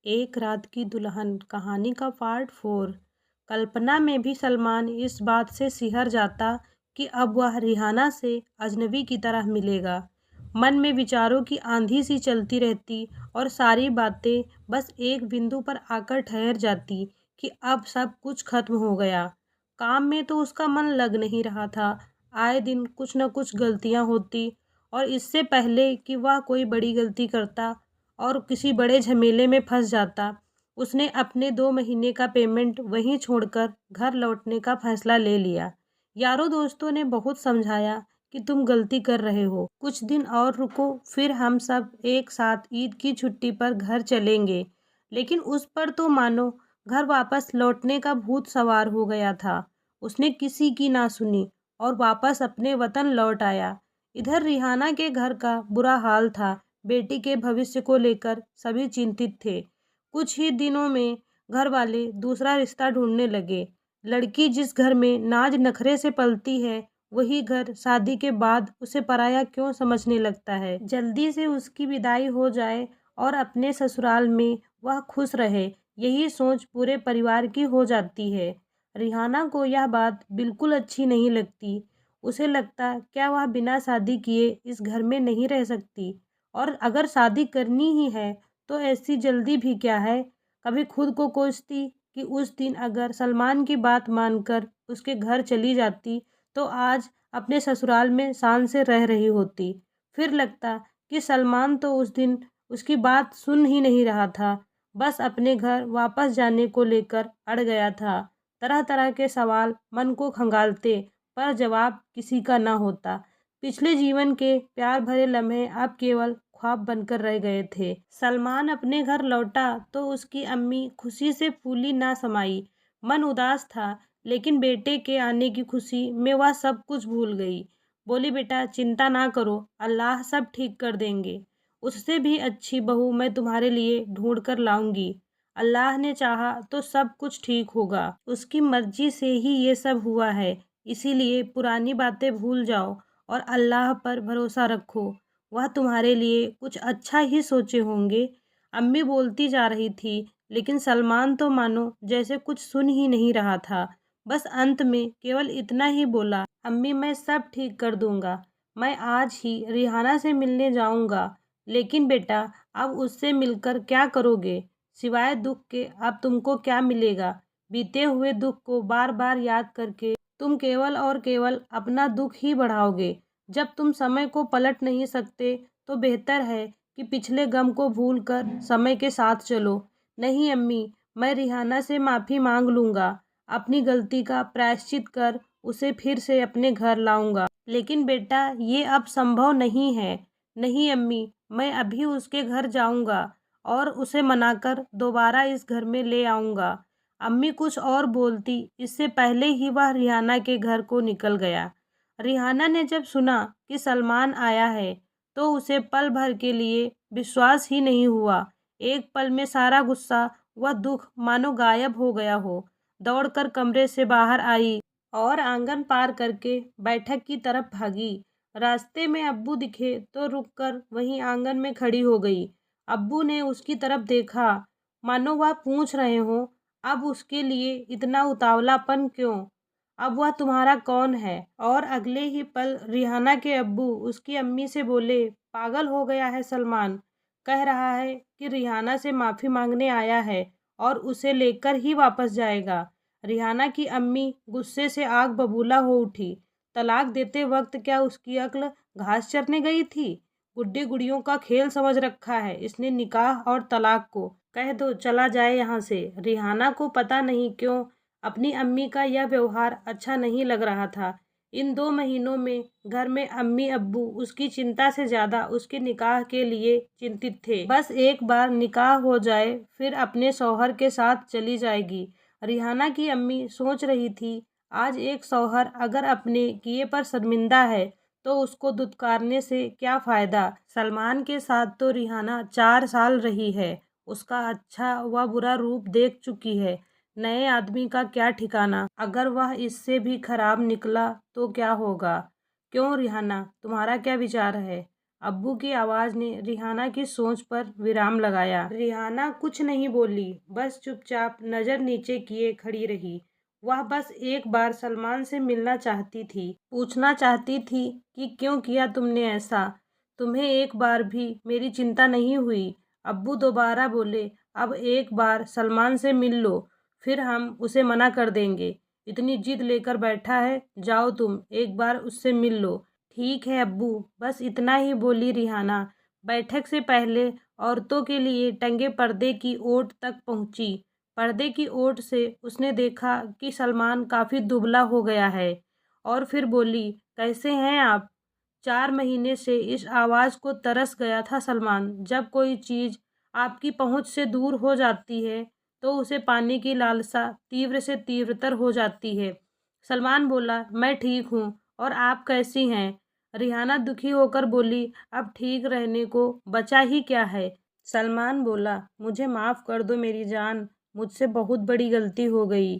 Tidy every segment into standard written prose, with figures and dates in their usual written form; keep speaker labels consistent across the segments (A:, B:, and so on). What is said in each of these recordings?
A: एक रात की दुल्हन कहानी का पार्ट 4। कल्पना में भी सलमान इस बात से सिहर जाता कि अब वह रिहाना से अजनबी की तरह मिलेगा। मन में विचारों की आंधी सी चलती रहती और सारी बातें बस एक बिंदु पर आकर ठहर जाती कि अब सब कुछ खत्म हो गया। काम में तो उसका मन लग नहीं रहा था। आए दिन कुछ न कुछ गलतियां होती और इससे पहले कि वह कोई बड़ी गलती करता और किसी बड़े झमेले में फंस जाता, उसने अपने 2 महीने का पेमेंट वहीं छोड़कर घर लौटने का फैसला ले लिया। यारों दोस्तों ने बहुत समझाया कि तुम गलती कर रहे हो, कुछ दिन और रुको, फिर हम सब एक साथ ईद की छुट्टी पर घर चलेंगे। लेकिन उस पर तो मानो घर वापस लौटने का भूत सवार हो गया था। उसने किसी की ना सुनी और वापस अपने वतन लौट आया। इधर रिहाना के घर का बुरा हाल था। बेटी के भविष्य को लेकर सभी चिंतित थे। कुछ ही दिनों में घर वाले दूसरा रिश्ता ढूंढने लगे। लड़की जिस घर में नाज नखरे से पलती है, वही घर शादी के बाद उसे पराया क्यों समझने लगता है। जल्दी से उसकी विदाई हो जाए और अपने ससुराल में वह खुश रहे, यही सोच पूरे परिवार की हो जाती है। रिहाना को यह बात बिल्कुल अच्छी नहीं लगती। उसे लगता क्या वह बिना शादी किए इस घर में नहीं रह सकती, और अगर शादी करनी ही है तो ऐसी जल्दी भी क्या है। कभी खुद को कोसती कि उस दिन अगर सलमान की बात मानकर उसके घर चली जाती तो आज अपने ससुराल में शान से रह रही होती। फिर लगता कि सलमान तो उस दिन उसकी बात सुन ही नहीं रहा था, बस अपने घर वापस जाने को लेकर अड़ गया था। तरह तरह के सवाल मन को खंगालते, पर जवाब किसी का ना होता। पिछले जीवन के प्यार भरे लम्हे अब केवल ख्वाब बनकर रह गए थे। सलमान अपने घर लौटा तो उसकी अम्मी खुशी से फूली ना समाई। मन उदास था, लेकिन बेटे के आने की खुशी में वह सब कुछ भूल गई। बोली, बेटा चिंता ना करो, अल्लाह सब ठीक कर देंगे। उससे भी अच्छी बहू मैं तुम्हारे लिए ढूंढ कर लाऊंगी। अल्लाह ने चाहा तो सब कुछ ठीक होगा। उसकी मर्जी से ही ये सब हुआ है, इसीलिए पुरानी बातें भूल जाओ और अल्लाह पर भरोसा रखो। वह तुम्हारे लिए कुछ अच्छा ही सोचे होंगे। अम्मी बोलती जा रही थी, लेकिन सलमान तो मानो जैसे कुछ सुन ही नहीं रहा था। बस अंत में केवल इतना ही बोला, अम्मी मैं सब ठीक कर दूंगा। मैं आज ही रिहाना से मिलने जाऊंगा। लेकिन बेटा अब उससे मिलकर क्या करोगे? सिवाय दुख के अब तुमको क्या मिलेगा? बीते हुए दुख को बार बार याद करके तुम केवल और केवल अपना दुख ही बढ़ाओगे। जब तुम समय को पलट नहीं सकते तो बेहतर है कि पिछले गम को भूलकर समय के साथ चलो। नहीं अम्मी, मैं रिहाना से माफ़ी मांग लूँगा, अपनी गलती का प्रायश्चित कर उसे फिर से अपने घर लाऊंगा। लेकिन बेटा ये अब संभव नहीं है। नहीं अम्मी, मैं अभी उसके घर जाऊंगा और उसे मनाकर दोबारा इस घर में ले आऊंगा। अम्मी कुछ और बोलती, इससे पहले ही वह रिहाना के घर को निकल गया। रिहाना ने जब सुना कि सलमान आया है तो उसे पल भर के लिए विश्वास ही नहीं हुआ। एक पल में सारा गुस्सा व दुख मानो गायब हो गया हो। दौड़कर कमरे से बाहर आई और आंगन पार करके बैठक की तरफ भागी। रास्ते में अब्बू दिखे तो रुककर वहीं आंगन में खड़ी हो गई। अब्बू ने उसकी तरफ देखा, मानो वह पूछ रहे हो, अब उसके लिए इतना उतावलापन क्यों? अब वह तुम्हारा कौन है? और अगले ही पल रिहाना के अब्बू उसकी अम्मी से बोले, पागल हो गया है सलमान। कह रहा है कि रिहाना से माफ़ी मांगने आया है और उसे लेकर ही वापस जाएगा। रिहाना की अम्मी गुस्से से आग बबूला हो उठी। तलाक देते वक्त क्या उसकी अक्ल घास चरने गई थी? गुड्डे गुड़ियों का खेल समझ रखा है इसने निकाह और तलाक को। कह दो चला जाए यहाँ से। रिहाना को पता नहीं क्यों अपनी अम्मी का यह व्यवहार अच्छा नहीं लग रहा था। इन 2 महीनों में घर में अम्मी अब्बू उसकी चिंता से ज़्यादा उसके निकाह के लिए चिंतित थे। बस एक बार निकाह हो जाए फिर अपने शौहर के साथ चली जाएगी। रिहाना की अम्मी सोच रही थी, आज एक शौहर अगर अपने किए पर शर्मिंदा है तो उसको दुत्कारने से क्या फ़ायदा। सलमान के साथ तो रिहाना 4 साल रही है, उसका अच्छा व बुरा रूप देख चुकी है। नए आदमी का क्या ठिकाना? अगर वह इससे भी खराब निकला तो क्या होगा? क्यों रिहाना, तुम्हारा क्या विचार है? अब्बू की आवाज़ ने रिहाना की सोच पर विराम लगाया। रिहाना कुछ नहीं बोली, बस चुपचाप नज़र नीचे किए खड़ी रही। वह बस एक बार सलमान से मिलना चाहती थी, पूछना चाहती थी कि क्यों किया तुमने ऐसा? तुम्हें एक बार भी मेरी चिंता नहीं हुई? अब्बू दोबारा बोले, अब एक बार सलमान से मिल लो, फिर हम उसे मना कर देंगे। इतनी जिद लेकर बैठा है, जाओ तुम एक बार उससे मिल लो। ठीक है अब्बू, बस इतना ही बोली रिहाना। बैठक से पहले औरतों के लिए टंगे पर्दे की ओट तक पहुंची। पर्दे की ओट से उसने देखा कि सलमान काफ़ी दुबला हो गया है और फिर बोली, कैसे हैं आप? 4 महीने से इस आवाज़ को तरस गया था सलमान। जब कोई चीज़ आपकी पहुंच से दूर हो जाती है तो उसे पाने की लालसा तीव्र से तीव्रतर हो जाती है। सलमान बोला, मैं ठीक हूँ, और आप कैसी हैं? रिहाना दुखी होकर बोली, अब ठीक रहने को बचा ही क्या है? सलमान बोला, मुझे माफ़ कर दो मेरी जान, मुझसे बहुत बड़ी गलती हो गई।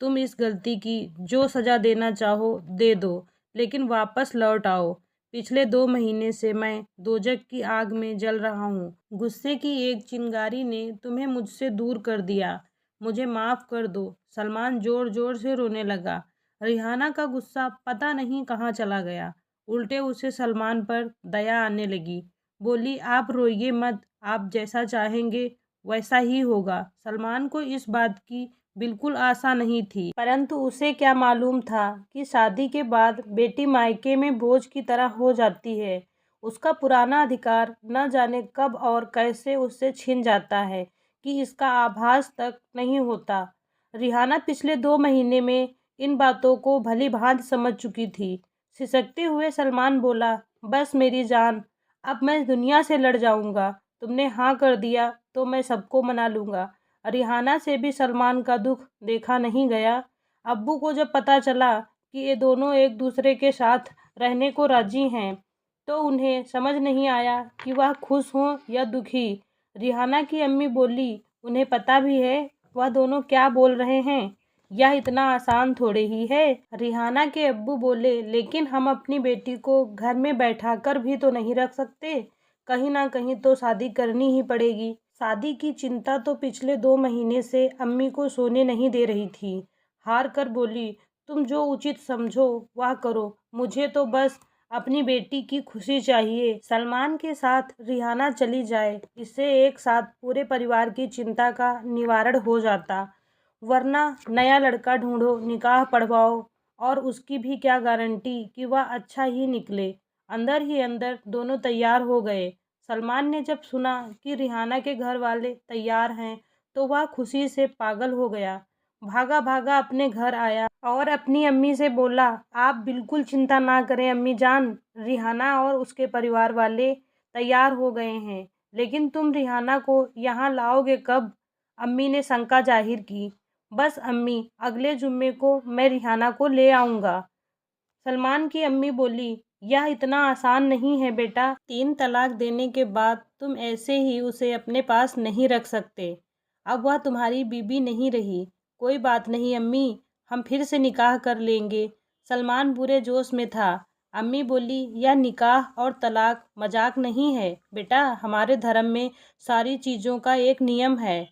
A: तुम इस गलती की जो सज़ा देना चाहो दे दो, लेकिन वापस लौट आओ। पिछले 2 महीने से मैं दोजख की आग में जल रहा हूँ। गुस्से की एक चिंगारी ने तुम्हें मुझसे दूर कर दिया। मुझे माफ़ कर दो। सलमान ज़ोर ज़ोर से रोने लगा। रिहाना का गुस्सा पता नहीं कहाँ चला गया। उल्टे उसे सलमान पर दया आने लगी। बोली, आप रोइए मत, आप जैसा चाहेंगे वैसा ही होगा। सलमान को इस बात की बिल्कुल आशा नहीं थी, परंतु उसे क्या मालूम था कि शादी के बाद बेटी मायके में बोझ की तरह हो जाती है। उसका पुराना अधिकार न जाने कब और कैसे उससे छिन जाता है कि इसका आभास तक नहीं होता। रिहाना पिछले 2 महीने में इन बातों को भली भांति समझ चुकी थी। सिसकते हुए सलमान बोला, बस मेरी जान, अब मैं दुनिया से लड़ जाऊंगा। तुमने हाँ कर दिया तो मैं सबको मना लूँगा। रिहाना से भी सलमान का दुख देखा नहीं गया। अब्बू को जब पता चला कि ये दोनों एक दूसरे के साथ रहने को राजी हैं, तो उन्हें समझ नहीं आया कि वह खुश हों या दुखी। रिहाना की अम्मी बोली, उन्हें पता भी है वह दोनों क्या बोल रहे हैं? यह इतना आसान थोड़े ही है। रिहाना के अब्बू बोले, लेकिन हम अपनी बेटी को घर में बैठा कर भी तो नहीं रख सकते। कहीं ना कहीं तो शादी करनी ही पड़ेगी। शादी की चिंता तो पिछले 2 महीने से अम्मी को सोने नहीं दे रही थी। हार कर बोली, तुम जो उचित समझो वह करो, मुझे तो बस अपनी बेटी की खुशी चाहिए। सलमान के साथ रिहाना चली जाए, इससे एक साथ पूरे परिवार की चिंता का निवारण हो जाता। वरना नया लड़का ढूंढो, निकाह पढ़वाओ, और उसकी भी क्या गारंटी कि वह अच्छा ही निकले। अंदर ही अंदर दोनों तैयार हो गए। सलमान ने जब सुना कि रिहाना के घर वाले तैयार हैं तो वह खुशी से पागल हो गया। भागा भागा अपने घर आया और अपनी अम्मी से बोला, आप बिल्कुल चिंता ना करें अम्मी जान, रिहाना और उसके परिवार वाले तैयार हो गए हैं। लेकिन तुम रिहाना को यहाँ लाओगे कब? अम्मी ने शंका जाहिर की। बस अम्मी, अगले जुम्मे को मैं रिहाना को ले आऊँगा। सलमान की अम्मी बोली, यह इतना आसान नहीं है बेटा। 3 तलाक देने के बाद तुम ऐसे ही उसे अपने पास नहीं रख सकते। अब वह तुम्हारी बीबी नहीं रही। कोई बात नहीं अम्मी, हम फिर से निकाह कर लेंगे। सलमान बुरे जोश में था। अम्मी बोली, यह निकाह और तलाक मजाक नहीं है बेटा। हमारे धर्म में सारी चीज़ों का एक नियम है।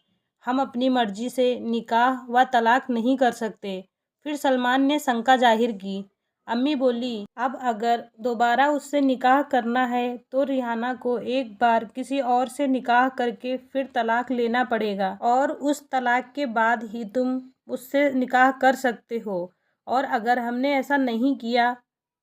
A: हम अपनी मर्जी से निकाह व तलाक नहीं कर सकते। फिर सलमान ने शंका जाहिर की। अम्मी बोली, अब अगर दोबारा उससे निकाह करना है तो रिहाना को एक बार किसी और से निकाह करके फिर तलाक लेना पड़ेगा, और उस तलाक के बाद ही तुम उससे निकाह कर सकते हो। और अगर हमने ऐसा नहीं किया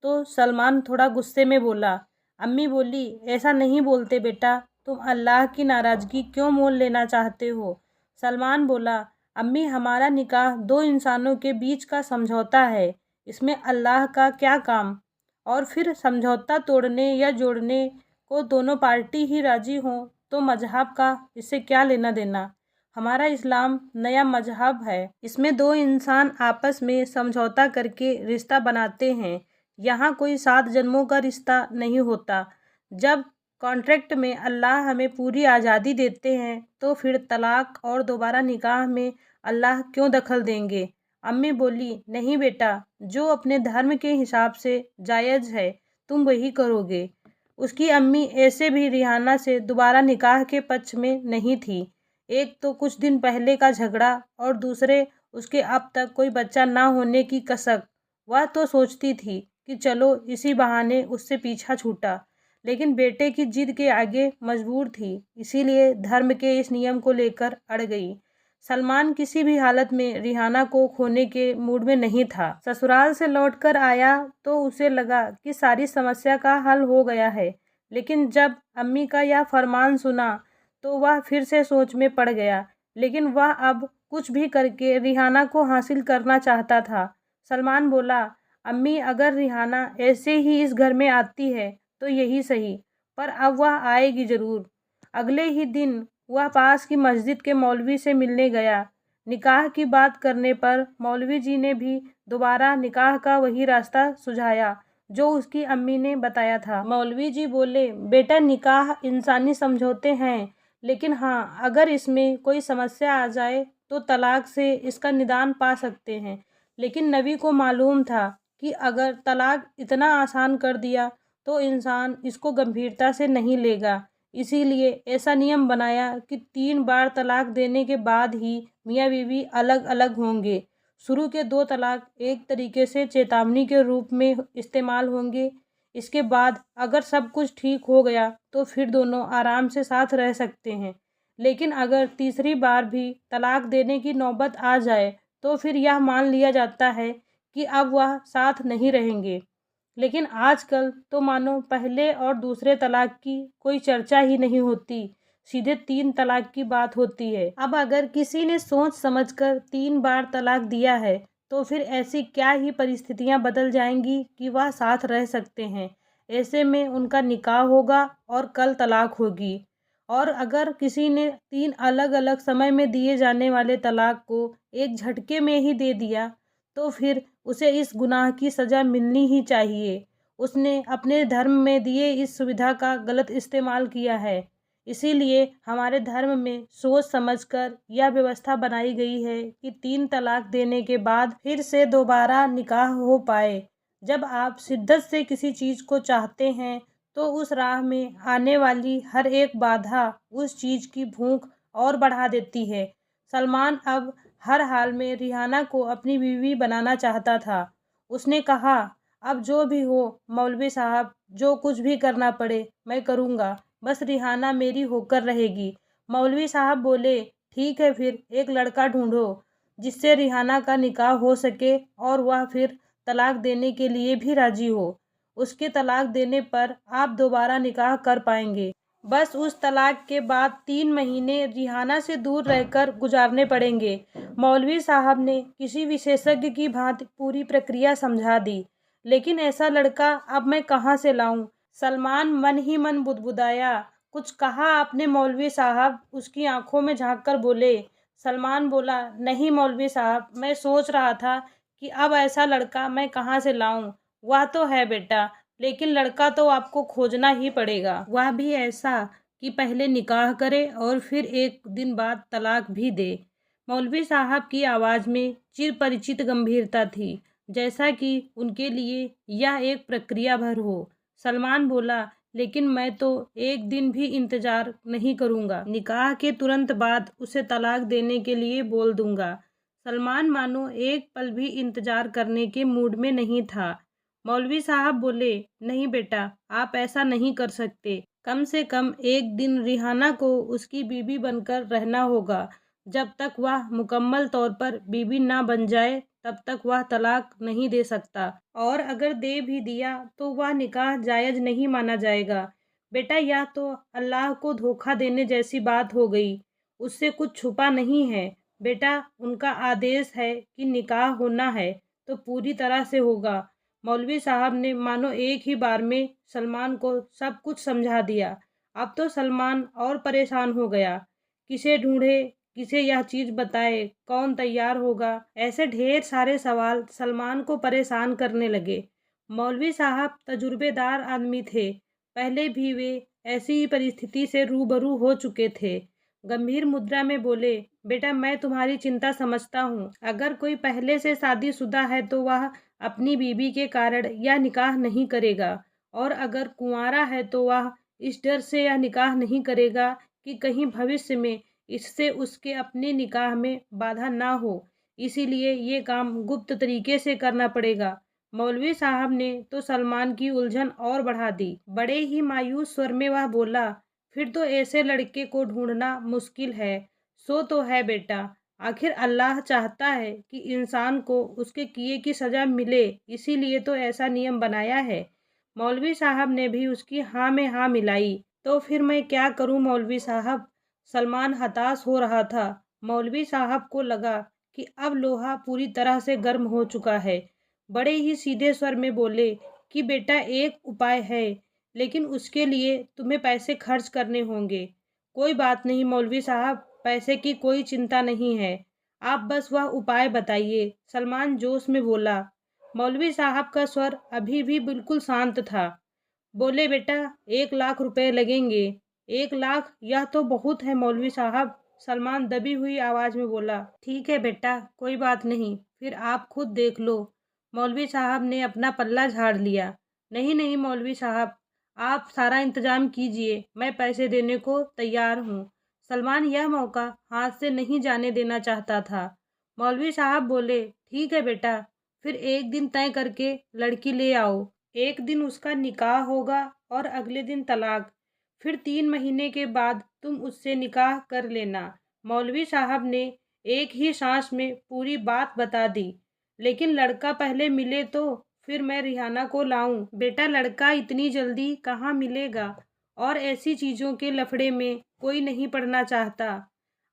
A: तो सलमान थोड़ा गुस्से में बोला। अम्मी बोली, ऐसा नहीं बोलते बेटा, तुम अल्लाह की नाराज़गी क्यों मोल लेना चाहते हो? सलमान बोला, अम्मी, हमारा निकाह 2 इंसानों के बीच का समझौता है, इसमें अल्लाह का क्या काम? और फिर समझौता तोड़ने या जोड़ने को दोनों पार्टी ही राजी हों तो मजहब का इससे क्या लेना देना? हमारा इस्लाम नया मजहब है, इसमें 2 इंसान आपस में समझौता करके रिश्ता बनाते हैं। यहाँ कोई 7 जन्मों का रिश्ता नहीं होता। जब कॉन्ट्रैक्ट में अल्लाह हमें पूरी आज़ादी देते हैं तो फिर तलाक और दोबारा निकाह में अल्लाह क्यों दखल देंगे? अम्मी बोली, नहीं बेटा, जो अपने धर्म के हिसाब से जायज़ है तुम वही करोगे। उसकी अम्मी ऐसे भी रिहाना से दोबारा निकाह के पक्ष में नहीं थी। एक तो कुछ दिन पहले का झगड़ा और दूसरे उसके अब तक कोई बच्चा ना होने की कसक। वह तो सोचती थी कि चलो इसी बहाने उससे पीछा छूटा, लेकिन बेटे की जिद के आगे मजबूर थी, इसीलिए धर्म के इस नियम को लेकर अड़ गई। सलमान किसी भी हालत में रिहाना को खोने के मूड में नहीं था। ससुराल से लौटकर आया तो उसे लगा कि सारी समस्या का हल हो गया है, लेकिन जब अम्मी का यह फरमान सुना तो वह फिर से सोच में पड़ गया। लेकिन वह अब कुछ भी करके रिहाना को हासिल करना चाहता था। सलमान बोला, अम्मी अगर रिहाना ऐसे ही इस घर में आती है तो यही सही, पर अब वह आएगी ज़रूर। अगले ही दिन वह पास की मस्जिद के मौलवी से मिलने गया। निकाह की बात करने पर मौलवी जी ने भी दोबारा निकाह का वही रास्ता सुझाया जो उसकी अम्मी ने बताया था। मौलवी जी बोले, बेटा निकाह इंसानी समझौते हैं, लेकिन हाँ, अगर इसमें कोई समस्या आ जाए तो तलाक से इसका निदान पा सकते हैं। लेकिन नबी को मालूम था कि अगर तलाक इतना आसान कर दिया तो इंसान इसको गंभीरता से नहीं लेगा। इसीलिए ऐसा नियम बनाया कि 3 बार तलाक देने के बाद ही मियाँ बीवी अलग अलग होंगे। शुरू के 2 तलाक एक तरीके से चेतावनी के रूप में इस्तेमाल होंगे। इसके बाद अगर सब कुछ ठीक हो गया तो फिर दोनों आराम से साथ रह सकते हैं। लेकिन अगर तीसरी बार भी तलाक देने की नौबत आ जाए तो फिर यह मान लिया जाता है कि अब वह साथ नहीं रहेंगे। लेकिन आजकल तो मानो पहले और दूसरे तलाक की कोई चर्चा ही नहीं होती, सीधे 3 तलाक की बात होती है। अब अगर किसी ने सोच समझकर 3 बार तलाक दिया है तो फिर ऐसी क्या ही परिस्थितियां बदल जाएंगी कि वह साथ रह सकते हैं। ऐसे में उनका निकाह होगा और कल तलाक होगी। और अगर किसी ने 3 अलग अलग समय में दिए जाने वाले तलाक को एक झटके में ही दे दिया तो फिर उसे इस गुनाह की सज़ा मिलनी ही चाहिए। उसने अपने धर्म में दिए इस सुविधा का गलत इस्तेमाल किया है। इसीलिए हमारे धर्म में सोच समझकर यह व्यवस्था बनाई गई है कि 3 तलाक देने के बाद फिर से दोबारा निकाह हो पाए। जब आप शिद्दत से किसी चीज़ को चाहते हैं तो उस राह में आने वाली हर एक बाधा उस चीज़ की भूख और बढ़ा देती है। सलमान अब हर हाल में रिहाना को अपनी बीवी बनाना चाहता था। उसने कहा, अब जो भी हो मौलवी साहब, जो कुछ भी करना पड़े मैं करूँगा, बस रिहाना मेरी होकर रहेगी। मौलवी साहब बोले, ठीक है फिर एक लड़का ढूंढो जिससे रिहाना का निकाह हो सके और वह फिर तलाक देने के लिए भी राजी हो। उसके तलाक देने पर आप दोबारा निकाह कर पाएंगे। बस उस तलाक के बाद 3 महीने रिहाना से दूर रहकर गुजारने पड़ेंगे। मौलवी साहब ने किसी विशेषज्ञ की भांति पूरी प्रक्रिया समझा दी। लेकिन ऐसा लड़का अब मैं कहाँ से लाऊं? सलमान मन ही मन बुदबुदाया। कुछ कहा आपने मौलवी साहब? उसकी आंखों में झांक कर बोले। सलमान बोला, नहीं मौलवी साहब, मैं सोच रहा था कि अब ऐसा लड़का मैं कहाँ से लाऊं। वह तो है बेटा, लेकिन लड़का तो आपको खोजना ही पड़ेगा, वह भी ऐसा कि पहले निकाह करे और फिर एक दिन बाद तलाक भी दे। मौलवी साहब की आवाज़ में चिर परिचित गंभीरता थी, जैसा कि उनके लिए यह एक प्रक्रिया भर हो। सलमान बोला, लेकिन मैं तो एक दिन भी इंतजार नहीं करूँगा। निकाह के तुरंत बाद उसे तलाक देने के लिए बोल दूँगा। सलमान मानो एक पल भी इंतजार करने के मूड में नहीं था। मौलवी साहब बोले, नहीं बेटा, आप ऐसा नहीं कर सकते। कम से कम एक दिन रिहाना को उसकी बीवी बनकर रहना होगा। जब तक वह मुकम्मल तौर पर बीवी ना बन जाए तब तक वह तलाक नहीं दे सकता, और अगर दे भी दिया तो वह निकाह जायज़ नहीं माना जाएगा। बेटा, यह तो अल्लाह को धोखा देने जैसी बात हो गई। उससे कुछ छुपा नहीं है। बेटा, उनका आदेश है कि निकाह होना है तो पूरी तरह से होगा। मौलवी साहब ने मानो एक ही बार में सलमान को सब कुछ समझा दिया। अब तो सलमान और परेशान हो गया। किसे ढूंढे, किसे यह चीज़ बताए, कौन तैयार होगा, ऐसे ढेर सारे सवाल सलमान को परेशान करने लगे। मौलवी साहब तजुर्बेदार आदमी थे। पहले भी वे ऐसी ही परिस्थिति से रूबरू हो चुके थे। गंभीर मुद्रा में बोले, बेटा मैं तुम्हारी चिंता समझता हूँ। अगर कोई पहले से शादीशुदा है तो वह अपनी बीवी के कारण यह निकाह नहीं करेगा, और अगर कुंवारा है तो वह इस डर से यह निकाह नहीं करेगा कि कहीं भविष्य में इससे उसके अपने निकाह में बाधा ना हो, इसीलिए ये काम गुप्त तरीके से करना पड़ेगा। मौलवी साहब ने तो सलमान की उलझन और बढ़ा दी। बड़े ही मायूस स्वर में वह बोला, फिर तो ऐसे लड़के को ढूंढना मुश्किल है। सो तो है बेटा, आखिर अल्लाह चाहता है कि इंसान को उसके किए की सजा मिले, इसीलिए तो ऐसा नियम बनाया है। मौलवी साहब ने भी उसकी हाँ में हाँ मिलाई। तो फिर मैं क्या करूं मौलवी साहब? सलमान हताश हो रहा था। मौलवी साहब को लगा कि अब लोहा पूरी तरह से गर्म हो चुका है। बड़े ही सीधे स्वर में बोले कि बेटा एक उपाय है, लेकिन उसके लिए तुम्हें पैसे खर्च करने होंगे। कोई बात नहीं मौलवी साहब, पैसे की कोई चिंता नहीं है, आप बस वह उपाय बताइए, सलमान जोश में बोला। मौलवी साहब का स्वर अभी भी बिल्कुल शांत था। बोले बेटा 1 लाख रुपए लगेंगे। 1 लाख? यह तो बहुत है मौलवी साहब, सलमान दबी हुई आवाज में बोला। ठीक है बेटा, कोई बात नहीं, फिर आप खुद देख लो। मौलवी साहब ने अपना पल्ला झाड़ लिया। नहीं नहीं मौलवी साहब, आप सारा इंतजाम कीजिए, मैं पैसे देने को तैयार हूँ। सलमान यह मौका हाथ से नहीं जाने देना चाहता था। मौलवी साहब बोले, ठीक है बेटा, फिर एक दिन तय करके लड़की ले आओ। एक दिन उसका निकाह होगा और अगले दिन तलाक। फिर 3 महीने के बाद तुम उससे निकाह कर लेना। मौलवी साहब ने एक ही सांस में पूरी बात बता दी। लेकिन लड़का पहले मिले तो फिर मैं रिहाना को लाऊं। बेटा लड़का इतनी जल्दी कहाँ मिलेगा, और ऐसी चीजों के लफड़े में कोई नहीं पड़ना चाहता।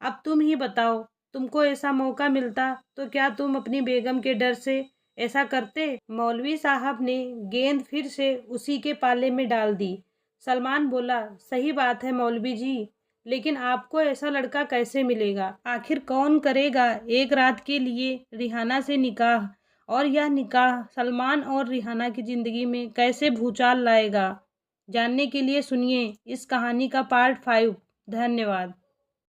A: अब तुम ही बताओ, तुमको ऐसा मौका मिलता तो क्या तुम अपनी बेगम के डर से ऐसा करते? मौलवी साहब ने गेंद फिर से उसी के पाले में डाल दी। सलमान बोला, सही बात है मौलवी जी, लेकिन आपको ऐसा लड़का कैसे मिलेगा? आखिर कौन करेगा एक रात के लिए रिहाना से निकाह? और यह निकाह सलमान और रिहाना की जिंदगी में कैसे भूचाल लाएगा? जानने के लिए सुनिए इस कहानी का पार्ट 5। धन्यवाद।